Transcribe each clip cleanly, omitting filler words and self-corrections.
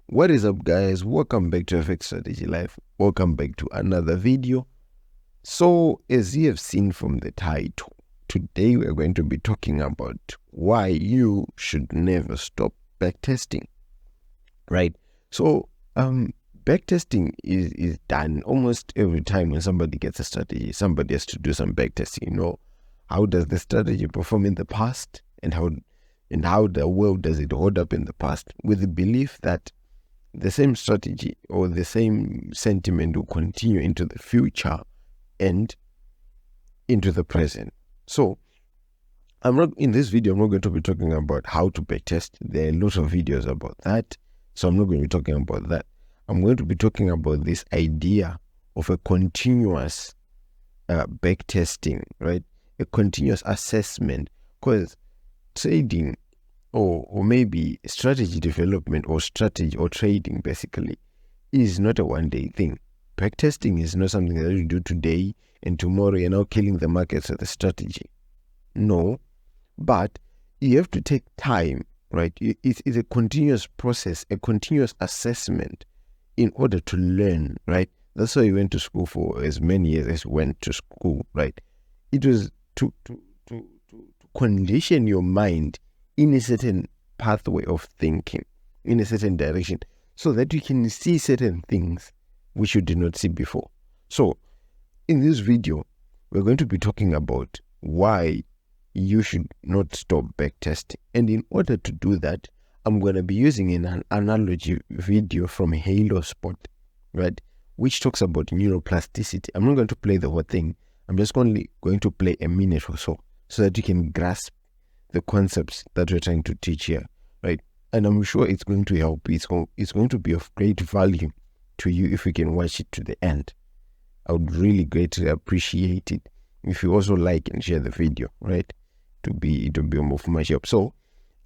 What is up, guys? Welcome back to FX Strategy Live. Welcome back to another video. So, as you have seen from the title, today we're going to be talking about why you should never stop backtesting, right? So, backtesting is done almost every time when somebody gets a strategy. Somebody has to do some backtesting. How does the strategy perform in the past, and how the world does it hold up in the past, with the belief that the same strategy or the same sentiment will continue into the future and into the present. So in this video, I'm not going to be talking about how to backtest. There are lots of videos about that, so I'm not going to be talking about that. I'm going to be talking about this idea of a continuous backtesting, right? A continuous assessment, because trading or maybe strategy development or strategy or trading basically is not a one-day thing. Backtesting is not something that you do today and tomorrow you're now killing the markets with the strategy. No, but you have to take time, right? It's a continuous process, a continuous assessment in order to learn, right? That's why you went to school for as many years as you went to school, right? It was to condition your mind in a certain pathway of thinking, in a certain direction, so that you can see certain things which you did not see before. So in this video, we're going to be talking about why you should not stop backtesting. And in order to do that, I'm going to be using an analogy video from Halo Spot, right, which talks about neuroplasticity. I'm not going to play the whole thing. I'm just only going to play a minute or so that you can grasp the concepts that we're trying to teach here, right? And I'm sure it's going to help. It's going to be of great value to you if you can watch it to the end. I would really greatly appreciate it if you also like and share the video, right? To be more of my help. So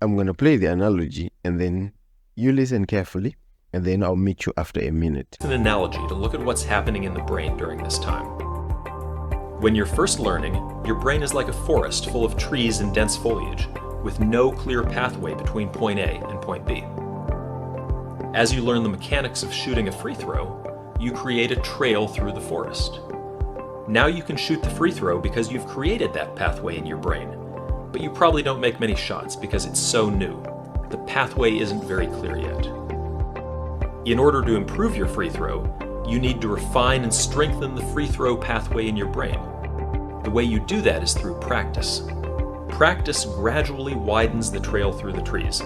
I'm going to play the analogy and then you listen carefully and then I'll meet you after a minute. It's an analogy to look at what's happening in the brain during this time. When you're first learning, your brain is like a forest full of trees and dense foliage, with no clear pathway between point A and point B. As you learn the mechanics of shooting a free throw, you create a trail through the forest. Now you can shoot the free throw because you've created that pathway in your brain, but you probably don't make many shots because it's so new. The pathway isn't very clear yet. In order to improve your free throw, you need to refine and strengthen the free throw pathway in your brain. The way you do that is through practice. Practice gradually widens the trail through the trees,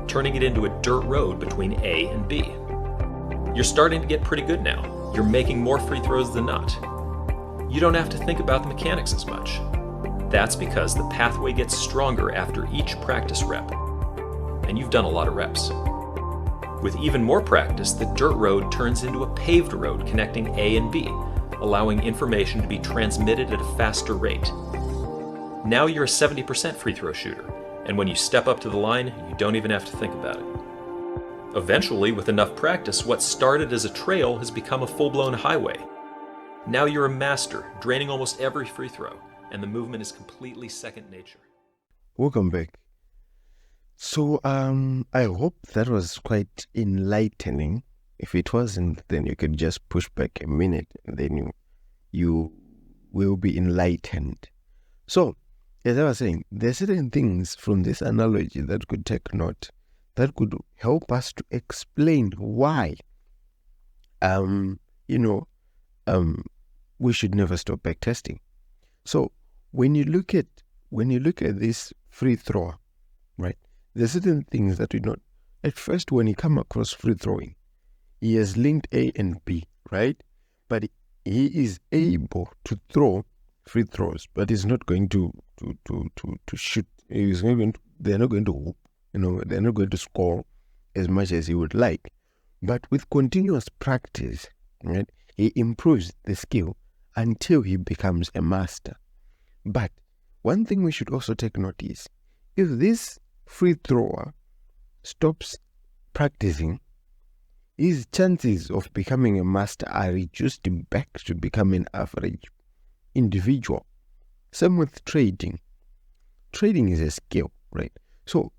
turning it into a dirt road between A and B. You're starting to get pretty good now. You're making more free throws than not. You don't have to think about the mechanics as much. That's because the pathway gets stronger after each practice rep, and you've done a lot of reps. With even more practice, the dirt road turns into a paved road connecting A and B, allowing information to be transmitted at a faster rate. Now you're a 70% free throw shooter, and when you step up to the line, you don't even have to think about it. Eventually, with enough practice, what started as a trail has become a full-blown highway. Now you're a master, draining almost every free throw, and the movement is completely second nature. Welcome back. So I hope that was quite enlightening. If it wasn't, then you could just push back a minute and then you will be enlightened. So as I was saying, there are certain things from this analogy that could take note, that could help us to explain why we should never stop backtesting. So when you look at this free thrower, right, there's certain things that we don't. At first, when you come across free throwing, he has linked A and B, right? But he is able to throw free throws, but he's not going to shoot. They're not going to hoop. They're not going to score as much as he would like. But with continuous practice, right, he improves the skill until he becomes a master. But one thing we should also take note is, if this free thrower stops practicing, his chances of becoming a master are reduced back to becoming an average individual. Same with trading. Trading is a skill, right? So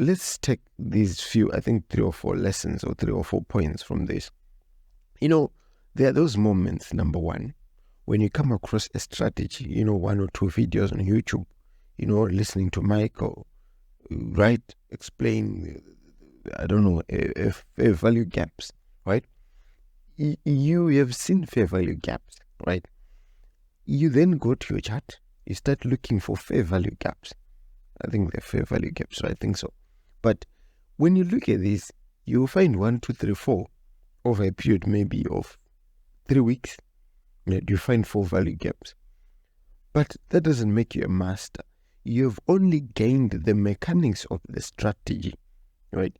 let's take these few, I think 3 or 4 lessons or 3 or 4 points from this. There are those moments, number one, when you come across a strategy, 1 or 2 videos on YouTube, listening to Michael, right, explain, I don't know, fair value gaps, right? You have seen fair value gaps, right? You then go to your chart, you start looking for fair value gaps. I think they're fair value gaps, right? I think so. But when you look at this, you'll find 1, 2, 3, 4 over a period maybe of 3 weeks. You find 4 value gaps. But that doesn't make you a master. You've only gained the mechanics of the strategy, right?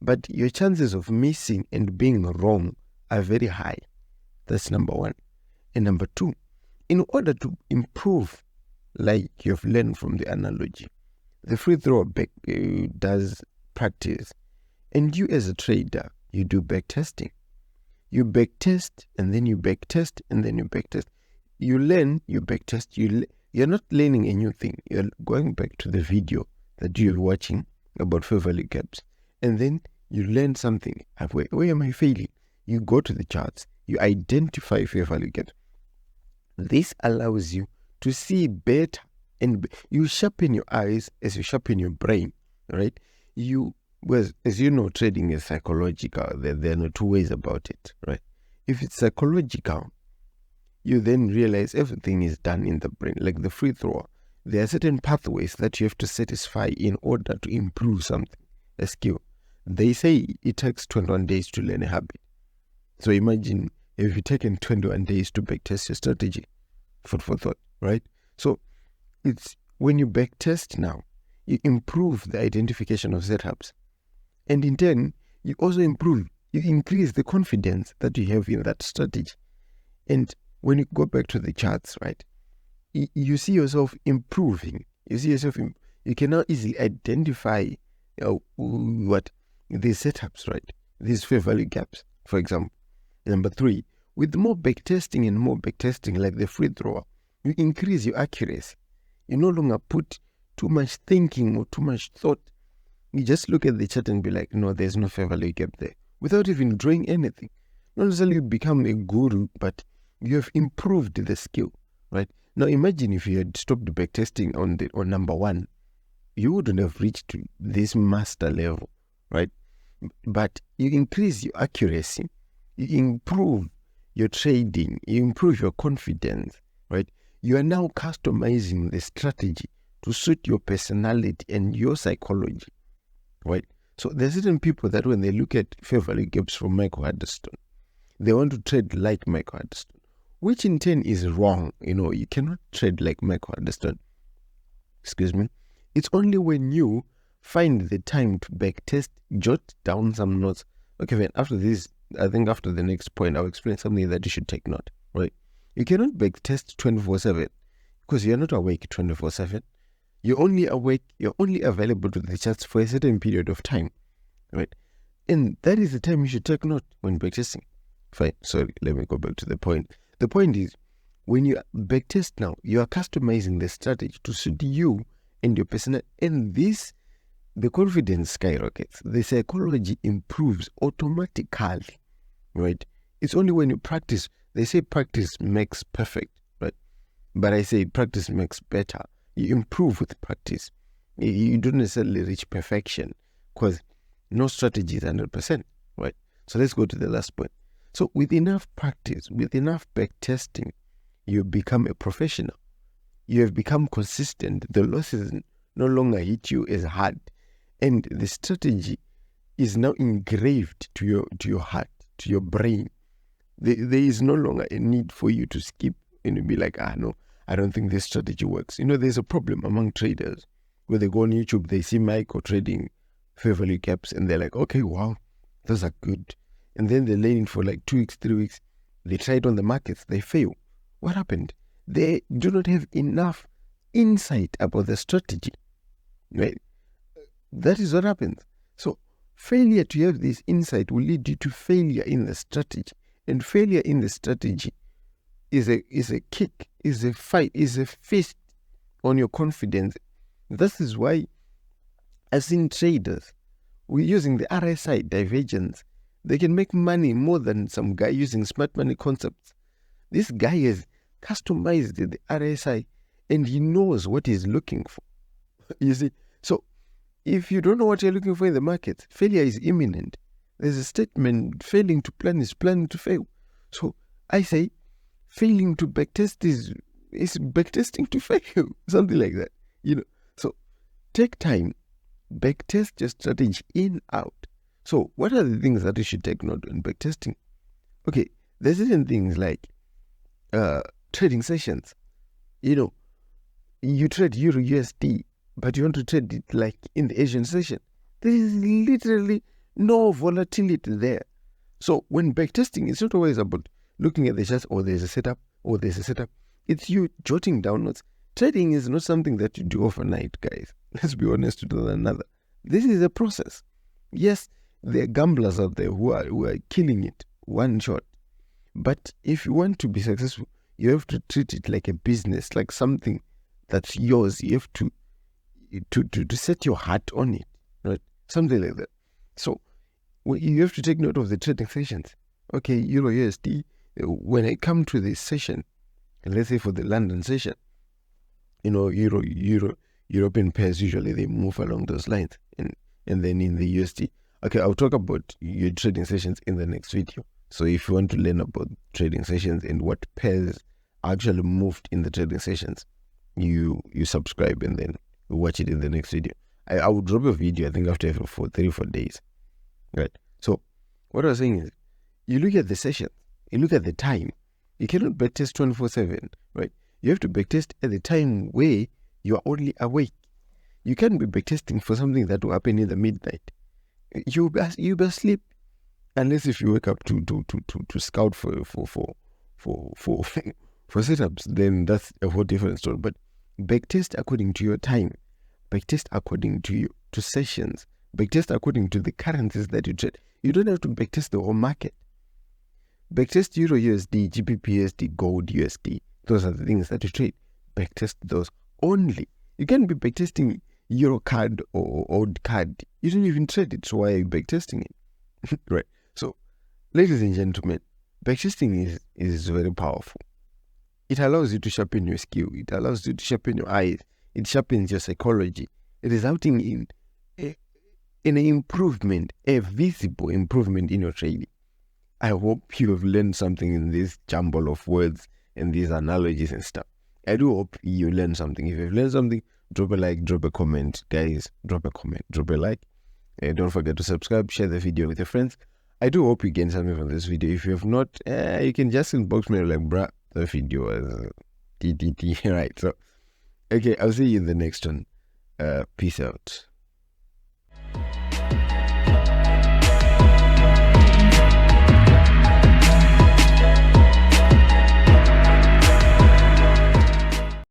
But your chances of missing and being wrong are very high. That's number one. And number two, in order to improve, like you've learned from the analogy, the free thrower does practice. And you as a trader, you do backtesting. You backtest, and then you backtest, and then you backtest. You learn, you backtest. You're not learning a new thing. You're going back to the video that you're watching about fair value gaps. And then you learn something. Where am I failing? You go to the charts. You identify fair value gaps. This allows you to see better, and you sharpen your eyes as you sharpen your brain, right? As you know, trading is psychological. There are no two ways about it, right? If it's psychological, you then realize everything is done in the brain. Like the free thrower, there are certain pathways that you have to satisfy in order to improve something, a skill. They say it takes 21 days to learn a habit. So imagine if you've taken 21 days to backtest your strategy, food for thought, right? So it's when you backtest now, you improve the identification of setups. And in turn, you also increase the confidence that you have in that strategy. And when you go back to the charts, right, you see yourself improving. You can now easily identify what these setups, right, these fair value gaps, for example. Number three, with more backtesting like the free thrower, you increase your accuracy. You no longer put too much thinking or too much thought. You just look at the chart and be like, no, there's no fair value gap there, without even drawing anything. Not necessarily you become a guru, but you have improved the skill, right? Now imagine if you had stopped backtesting on number one, you wouldn't have reached to this master level, right? But you increase your accuracy, you improve your trading, you improve your confidence, right? You are now customizing the strategy to suit your personality and your psychology, right? So there's certain people that when they look at fair value gaps from Michael Huddleston, they want to trade like Michael Huddleston, which in turn is wrong. You cannot trade like Michael Huddleston. Excuse me. It's only when you find the time to backtest, jot down some notes. Okay, then after this, I think after the next point, I'll explain something that you should take note, right? You cannot backtest 24/7 because you're not awake 24/7. You're only available to the charts for a certain period of time, right? And that is the time you should take note when backtesting. Fine, sorry, let me go back to the point. The point is, when you backtest now, you are customizing the strategy to suit you and your personality. And the confidence skyrockets. The psychology improves automatically, right? It's only when you practice. They say practice makes perfect, right? But I say practice makes better. You improve with practice. You don't necessarily reach perfection because no strategy is 100%, right? So let's go to the last point. So with enough practice, with enough backtesting, you become a professional. You have become consistent. The losses no longer hit you as hard. And the strategy is now engraved to your heart, to your brain. There is no longer a need for you to skip and be like, no, I don't think this strategy works. There's a problem among traders where they go on YouTube, they see Michael trading fair value gaps, and they're like, okay, wow, those are good. And then they're learning for like 2 weeks, 3 weeks. They try it on the markets, they fail. What happened? They do not have enough insight about the strategy, right? That is what happens. So failure to have this insight will lead you to failure in the strategy. And failure in the strategy is a kick, is a fight, is a fist on your confidence. This is why I've seen traders using the RSI divergence. They can make money more than some guy using smart money concepts. This guy has customized the RSI and he knows what he's looking for. You see? So if you don't know what you're looking for in the market, failure is imminent. There's a statement, failing to plan is planning to fail. So I say, failing to backtest is backtesting to fail. Something like that. So take time, backtest your strategy in, out. So what are the things that you should take note in backtesting? Okay, there's certain things like trading sessions. You trade Euro USD, but you want to trade it like in the Asian session. There is literally no volatility there. So when backtesting, it's not always about looking at the charts, or there's a setup, or there's a setup. It's you jotting down notes. Trading is not something that you do overnight, guys. Let's be honest to one another. This is a process. Yes, there are gamblers out there who are killing it one shot. But if you want to be successful, you have to treat it like a business, like something that's yours. You have to set your heart on it, right? Something like that. So you have to take note of the trading sessions. Okay, Euro USD. When I come to this session, let's say for the London session, European pairs usually they move along those lines, and then in the USD. Okay, I'll talk about your trading sessions in the next video. So if you want to learn about trading sessions and what pairs actually moved in the trading sessions, you subscribe and then watch it in the next video. I will drop a video, I think, after 3-4 days. Right. So what I was saying is, you look at the session, you look at the time. You cannot backtest 24/7, right? You have to backtest at the time where you are only awake. You can't be backtesting for something that will happen in the midnight. You'll be asleep, unless if you wake up to scout for setups. Then that's a whole different story. But backtest according to your time, backtest according to sessions, backtest according to the currencies that you trade. You don't have to backtest the whole market. Backtest Euro USD, GBP USD, Gold USD. Those are the things that you trade. Backtest those only. You can't be backtesting Euro card or old card. You don't even trade it, so why are you backtesting it? Right. So, ladies and gentlemen, backtesting is very powerful. It allows you to sharpen your skill. It allows you to sharpen your eyes. It sharpens your psychology. It is resulting in an improvement, a visible improvement in your trading. I hope you have learned something in this jumble of words and these analogies and stuff. I do hope you learned something. If you've learned something, drop a like, drop a comment. Guys, drop a comment, drop a like. Don't forget to subscribe, share the video with your friends. I do hope you gain something from this video. If you have not, you can just inbox me like, bruh, the video was TTT. Right, so, okay, I'll see you in the next one. Peace out.